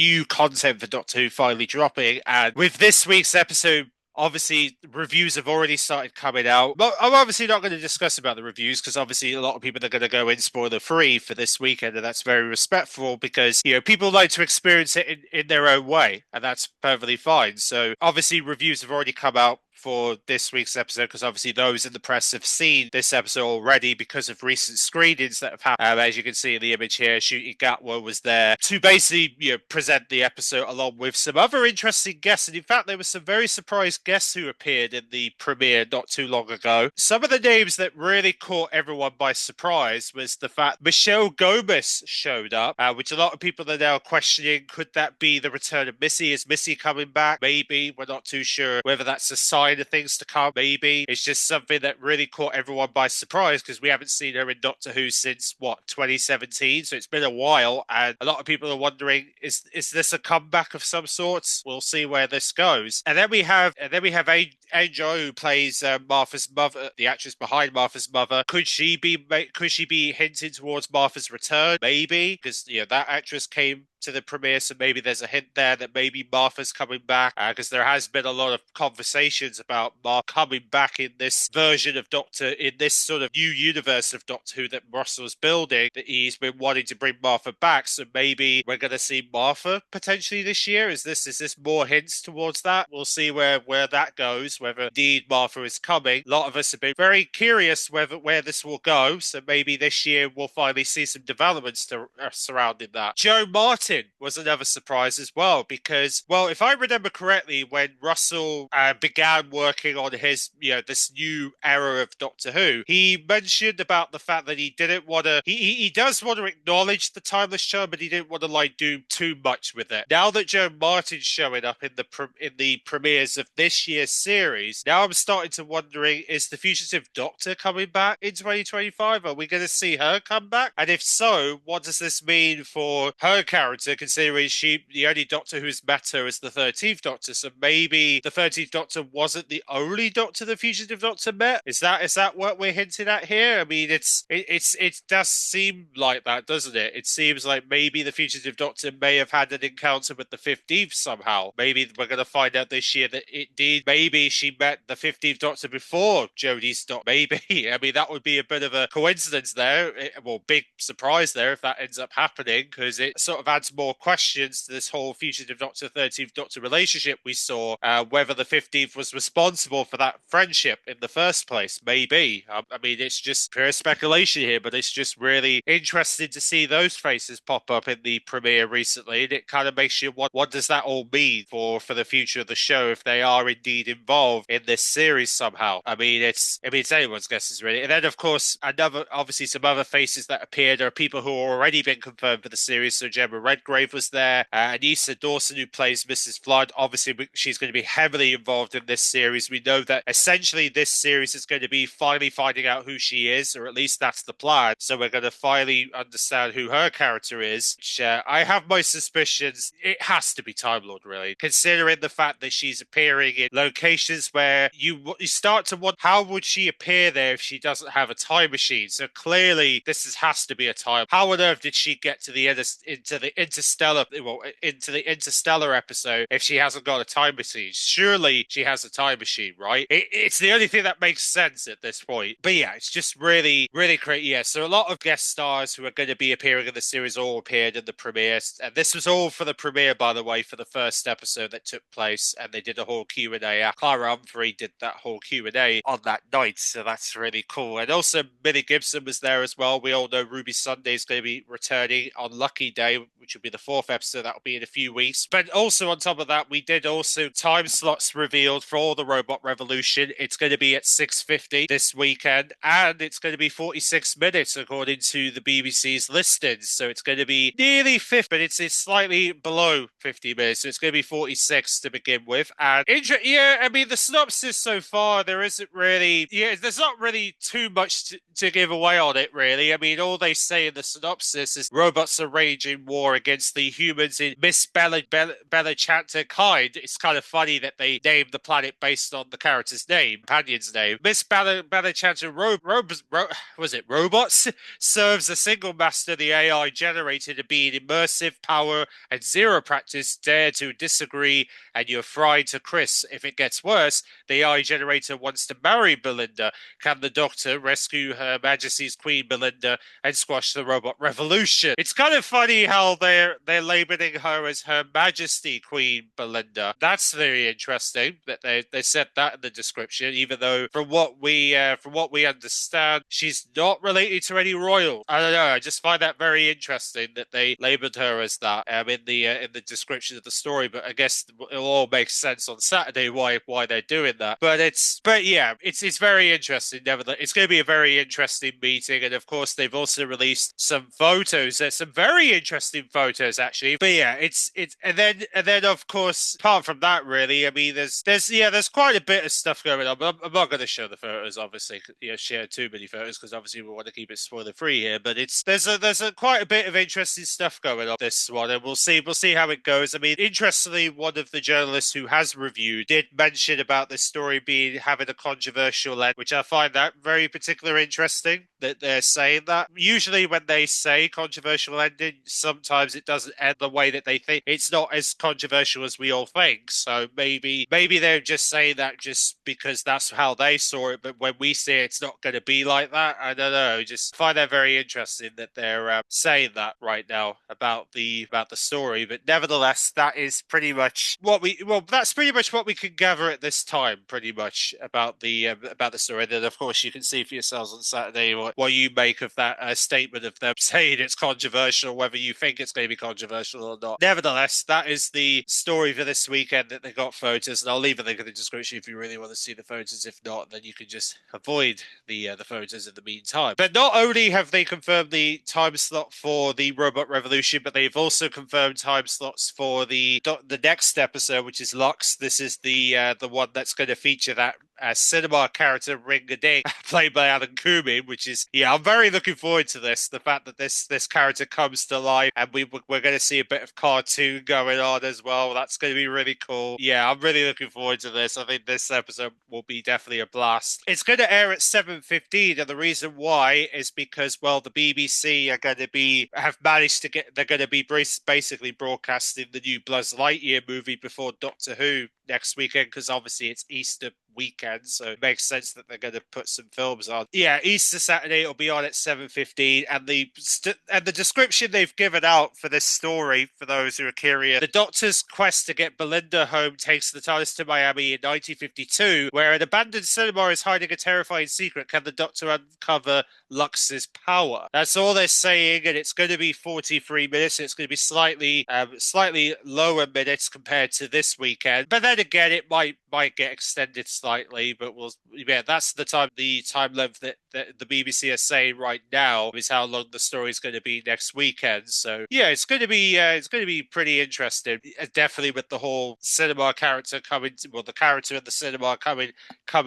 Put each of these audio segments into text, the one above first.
new content for Doctor Who finally dropping. And with this week's episode, obviously reviews have already started coming out. But I'm obviously not going to discuss about the reviews because obviously a lot of people are going to go in spoiler free for this weekend, and that's very respectful because people like to experience it in their own way, and that's perfectly fine. So obviously reviews have already come out for this week's episode because obviously those in the press have seen this episode already because of recent screenings that have happened. As you can see in the image here, Ncuti Gatwa was there to basically present the episode along with some other interesting guests, and in fact there were some very surprised guests who appeared in the premiere not too long ago. Some of the names that really caught everyone by surprise was the fact Michelle Gomez showed up, which a lot of people are now questioning, could that be the return of Missy? Is Missy coming back? Maybe. We're not too sure whether that's a sign of things to come. Maybe. It's just something that really caught everyone by surprise because we haven't seen her in Doctor Who since, 2017? So it's been a while, and a lot of people are wondering, is this a comeback of some sorts? We'll see where this goes. And then we have Angel, who plays Martha's mother, the actress behind Martha's mother. Could she be hinting towards Martha's return? Maybe, because that actress came to the premiere, so maybe there's a hint there that maybe Martha's coming back, because there has been a lot of conversations about Martha coming back in this version of in this sort of new universe of Doctor Who that Russell's building, that he's been wanting to bring Martha back. So maybe we're going to see Martha potentially this year. Is this more hints towards that? We'll see where that goes, whether indeed Martha is coming. A lot of us have been very curious where this will go, so maybe this year we'll finally see some developments surrounding that. Joe Martin was another surprise as well, because, if I remember correctly, when Russell began working on his, this new era of Doctor Who, he mentioned about the fact that he didn't want to, he does want to acknowledge the Timeless Charm, but he didn't want to do too much with it. Now that Joe Martin's showing up in the premieres of this year's series, now I'm starting to wondering, is the Fugitive Doctor coming back in 2025? Are we going to see her come back? And if so, what does this mean for her character, considering the only Doctor who's met her is the 13th Doctor? So maybe the 13th Doctor wasn't the only Doctor the Fugitive Doctor met? Is that what we're hinting at here? I mean, it does seem like that, doesn't it? It seems like maybe the Fugitive Doctor may have had an encounter with the 15th somehow. Maybe we're going to find out this year that indeed maybe she met the 15th Doctor before Jodie's Doctor. Maybe. I mean, that would be a bit of a coincidence there. Big surprise there if that ends up happening, because it sort of adds more questions to this whole Fugitive Doctor, 13th Doctor relationship we saw, whether the 15th was responsible for that friendship in the first place. Maybe. I mean, it's just pure speculation here, but it's just really interesting to see those faces pop up in the premiere recently, and it kind of makes you what does that all mean for the future of the show if they are indeed involved in this series somehow. I mean, it's anyone's guesses really. And then of course obviously some other faces that appeared are people who have already been confirmed for the series. So Gemma Redgrave was there, Anissa Dawson, who plays Mrs. Flood. Obviously she's going to be heavily involved in this series. We know that essentially this series is going to be finally finding out who she is, or at least that's the plan. So we're going to finally understand who her character is, which I have my suspicions it has to be Time Lord, really, considering the fact that she's appearing in locations where you start to wonder, how would she appear there if she doesn't have a time machine? So clearly this has to be a time. How on earth did she get to the into the interstellar episode if she hasn't got a time machine? Surely she has a time machine, right? It's the only thing that makes sense at this point. But yeah, it's just really, really great. Yeah, so a lot of guest stars who are going to be appearing in the series all appeared in the premiere, and this was all for the premiere, by the way, for the first episode that took place, and they did a whole Q&A. Clara Humphrey did that whole Q&A on that night, so that's really cool. And also Millie Gibson was there as well. We all know Ruby Sunday is going to be returning on Lucky Day, which will be the 4th episode. That will be in a few weeks. But also on top of that, we did also time slots revealed for all the Robot Revolution. It's going to be at 6:50 this weekend, and it's going to be 46 minutes according to the BBC's listings. So it's going to be nearly 50, but it's slightly below 50 minutes. So it's going to be 46 to begin with. And I mean, the synopsis so far, there's not really too much to give away on it, really. I mean, all they say in the synopsis is robots are waging war against the humans in Miss Bella Chanta kind. It's kind of funny that they named the planet based on the character's name, companion's name. Miss Bella Chanta was it robots? Serves a single master, the AI generated to be an immersive power and zero practice. Dare to disagree, and you're fried to Chris. If it gets worse, the AI generator wants to marry Belinda. Can the Doctor rescue Her Majesty's Queen Belinda and squash the robot revolution? It's kind of funny how they're labeling her as Her Majesty Queen Belinda. That's very interesting that they said that in the description, even though from what we understand, she's not related to any royal. I don't know. I just find that very interesting that they labeled her as that in the description of the story. But I guess it'll all make sense on Saturday why they're doing that. But yeah, it's very interesting. Nevertheless, it's going to be a very interesting meeting, and of course they've also released some photos. There's some very interesting photos actually. But yeah, it's and then of course apart from that, really, I mean, there's quite a bit of stuff going on. But I'm not going to show the photos, obviously. Share too many photos because obviously we want to keep it spoiler free here. But there's quite a bit of interesting stuff going on this one, and we'll see how it goes. I mean, interestingly, one of the journalists who has reviewed did mention about this story having a controversial end, which I find that very particular interesting that they're saying that. Usually when they say controversial ending, sometimes it doesn't end the way that they think. It's not as controversial as we all think. So maybe they're just saying that just because that's how they saw it, but when we see it, it's not going to be like that. I don't know. Just find that very interesting that they're saying that right now about the story. But nevertheless, that is pretty much that's pretty much what we can gather at this time, pretty much about the story. And then of course you can see for yourselves on Saturday what you make of that statement of them saying it's controversial, whether you think it's going to be controversial or not. Nevertheless, that is the story for this weekend that they got photos, and I'll leave a link in the description if you really want to see the photos. If not, then you can just avoid the photos in the meantime. But not only have they confirmed the time slot for the Robot Revolution, but they've also confirmed time slots for the next episode, which is Lux. This is the one that's going to feature that cinema character Ring-a-Ding played by Alan Cumming, which is I'm very looking forward to this. The fact that this character comes to life, and we're going to see a bit of cartoon going on as well. That's going to be really cool. Yeah, I'm really looking forward to this. I think this episode will be definitely a blast. It's going to air at 7:15, and the reason why is because the BBC are going to have managed to get. They're going to be basically broadcasting the new Buzz Lightyear movie before Doctor Who next weekend, because obviously it's Easter weekend, so it makes sense that they're going to put some films on. Yeah, Easter Saturday it'll be on at 7:15, and the description they've given out for this story, for those who are curious, the Doctor's quest to get Belinda home takes the TARDIS to Miami in 1952, where an abandoned cinema is hiding a terrifying secret. Can the Doctor uncover Lux's power? That's all they're saying, and it's going to be 43 minutes. It's going to be slightly lower minutes compared to this weekend, but then again, it might get extended slightly. But that's the time length that the BBC are saying right now is how long the story is going to be next weekend. So yeah, it's going to be pretty interesting. Definitely with the whole cinema character the character in the cinema coming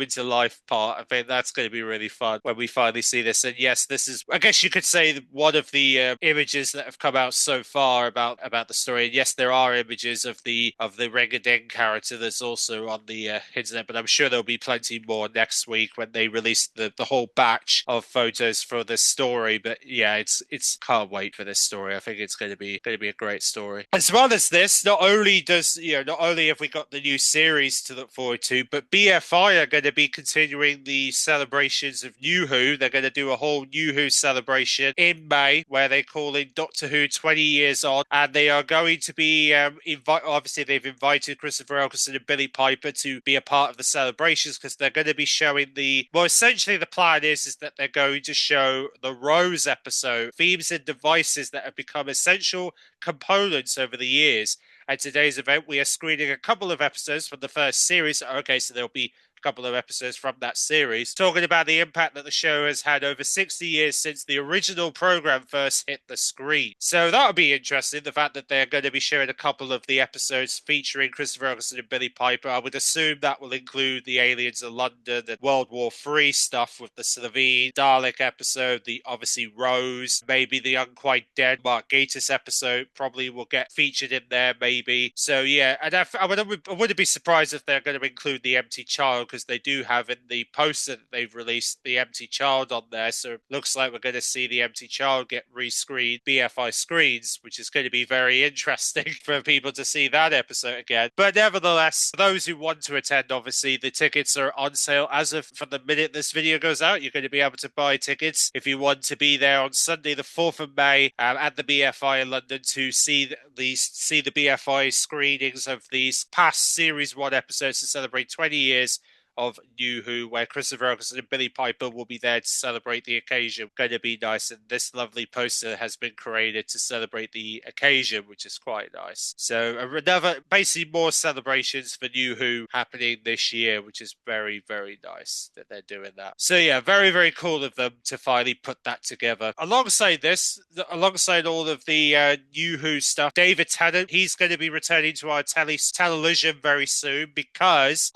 to life part. I think that's going to be really fun when we finally see this. And yes, this is, I guess you could say, one of the images that have come out so far about the story. And yes, there are images of the Ring-a-Ding character that's also on the internet, but I'm sure there'll be plenty more next week when they release the whole batch of photos for this story. But yeah, it's can't wait for this story. I think it's going to be a great story. As well as this, not only have we got the new series to look forward to, but BFI are going to be continuing the celebrations of New Who. They're going to do a whole New Who celebration in May, where they're calling Doctor Who 20 years on, and they are going to be obviously they've invited Christopher Eccleston and Billy Piper to be a part of the celebrations, because they're going to be showing essentially the plan is that they're going to show the Rose episode, themes and devices that have become essential components over the years. At today's event, we are screening a couple of episodes from the first series. Okay, so there'll be couple of episodes from that series, talking about the impact that the show has had over 60 years since the original program first hit the screen. So that'll be interesting, the fact that they're going to be sharing a couple of the episodes featuring Christopher Eccleston and Billy Piper. I would assume that will include the aliens of London and World War III stuff with the Slovene Dalek episode, the obviously Rose, maybe the Unquite Dead Mark Gatiss episode probably will get featured in there, maybe. So yeah, and I wouldn't be surprised if they're going to include the Empty Child, because they do have in the poster that they've released the Empty Child on there. So it looks like we're going to see the Empty Child get rescreened BFI screens, which is going to be very interesting for people to see that episode again. But nevertheless, for those who want to attend, obviously the tickets are on sale as of from the minute this video goes out. You're going to be able to buy tickets if you want to be there on Sunday, the 4th of May, at the BFI in London to see the BFI screenings of these past Series 1 episodes to celebrate 20 years of New Who, where Christopher Eccleston and Billy Piper will be there to celebrate the occasion. Going to be nice, and this lovely poster has been created to celebrate the occasion, which is quite nice. So another, basically more celebrations for New Who happening this year, which is very, very nice that they're doing that. So yeah, very, very cool of them to finally put that together. Alongside this, alongside all of the New Who stuff, David Tennant, he's going to be returning to our television very soon, because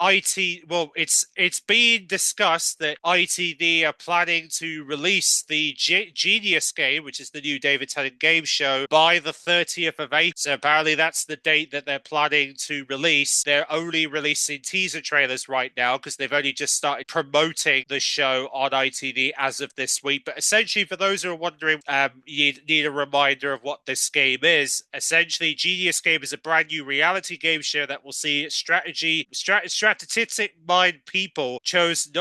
it's being discussed that ITV are planning to release the Genius game, which is the new David Tennant game show, by the 30th of April. So apparently that's the date that they're planning to release. They're only releasing teaser trailers right now because they've only just started promoting the show on ITV as of this week. But essentially, for those who are wondering, you need a reminder of what this game is. Essentially, Genius Game is a brand new reality game show that will see strategic mind people chosen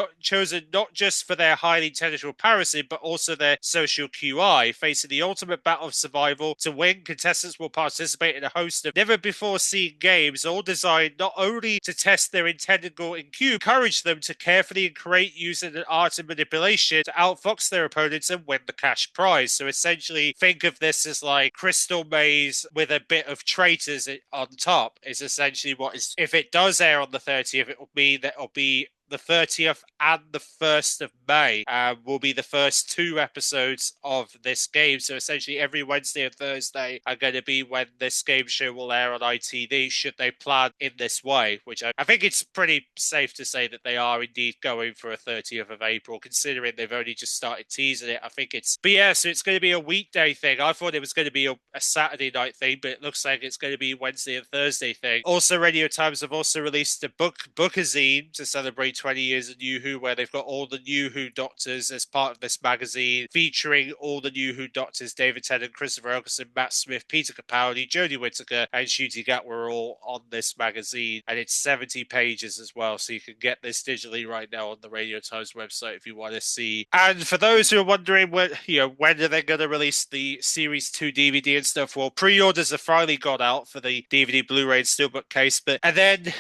not just for their highly intellectual parasite, but also their social QI. Facing the ultimate battle of survival, to win, contestants will participate in a host of never-before-seen games, all designed not only to test their integral IQ, encourage them to carefully and create using an art of manipulation to outfox their opponents and win the cash prize. So essentially, think of this as like Crystal Maze with a bit of traitors on top, is essentially what is. If it does air on the 30th, it will be that it'll be the 30th and the 1st of May will be the first 2 episodes of this game. So essentially every Wednesday and Thursday are going to be when this game show will air on ITV, should they plan in this way, which I think it's pretty safe to say that they are indeed going for a 30th of April, considering they've only just started teasing it. I think it's, but yeah, so it's going to be a weekday thing. I thought it was going to be a Saturday night thing, but it looks like it's going to be Wednesday and Thursday thing. Also, Radio Times have also released a bookazine to celebrate 20 years of New Who, where they've got all the New Who Doctors as part of this magazine, featuring all the New Who Doctors: David Tennant, Christopher Eccleston, Matt Smith, Peter Capaldi, Jodie Whittaker, and Ncuti Gatwa are all on this magazine, and it's 70 pages as well, so you can get this digitally right now on the Radio Times website if you want to see. And for those who are wondering when are they going to release the Series 2 DVD and stuff, well, pre-orders have finally gone out for the DVD, Blu-ray, and Steelbook case, and then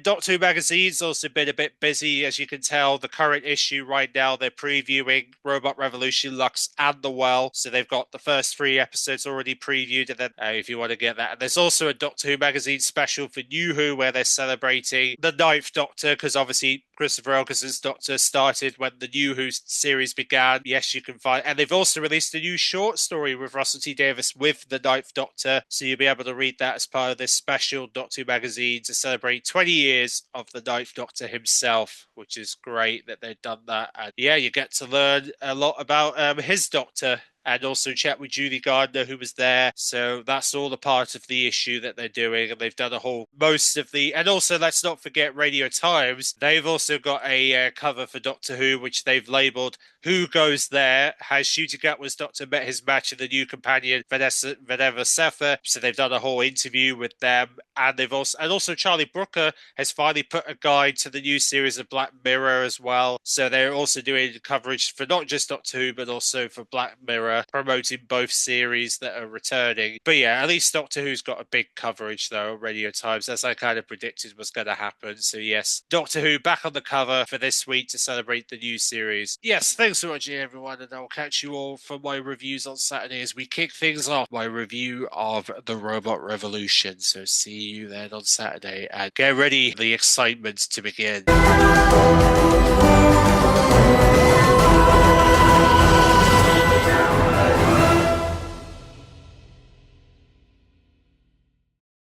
Doctor Who magazine's also been a bit busy. As you can tell, the current issue right now, they're previewing Robot Revolution, Lux, and The Well. So they've got the first 3 episodes already previewed, and then if you want to get that. And there's also a Doctor Who magazine special for New Who, where they're celebrating the 9th Doctor, because obviously Christopher Eccleston's Doctor started when the New Who series began. Yes, you can find, and they've also released a new short story with Russell T Davies with the 9th Doctor, so you'll be able to read that as part of this special Doctor Who magazine to celebrate 20 years of the 9th Doctor himself, which is great that they've done that. And yeah, you get to learn a lot about his Doctor, and also chat with Judy Gardner, who was there. So that's all a part of the issue that they're doing, and they've done and also let's not forget Radio Times. They've also got a cover for Doctor Who, which they've labelled "Who Goes There?" Has Ncuti Gatwa's Doctor met his match in the new companion Vanessa Sefer? So they've done a whole interview with them, and also Charlie Brooker has finally put a guide to the new series of Black Mirror as well. So they're also doing coverage for not just Doctor Who, but also for Black Mirror, promoting both series that are returning. But yeah, at least Doctor Who's got a big coverage though, Radio Times, as I kind of predicted was going to happen. So yes, Doctor Who back on the cover for this week to celebrate the new series. Yes, thanks for watching everyone, and I'll catch you all for my reviews on Saturday as we kick things off, my review of the Robot Revolution. So see you then on Saturday, and get ready for the excitement to begin.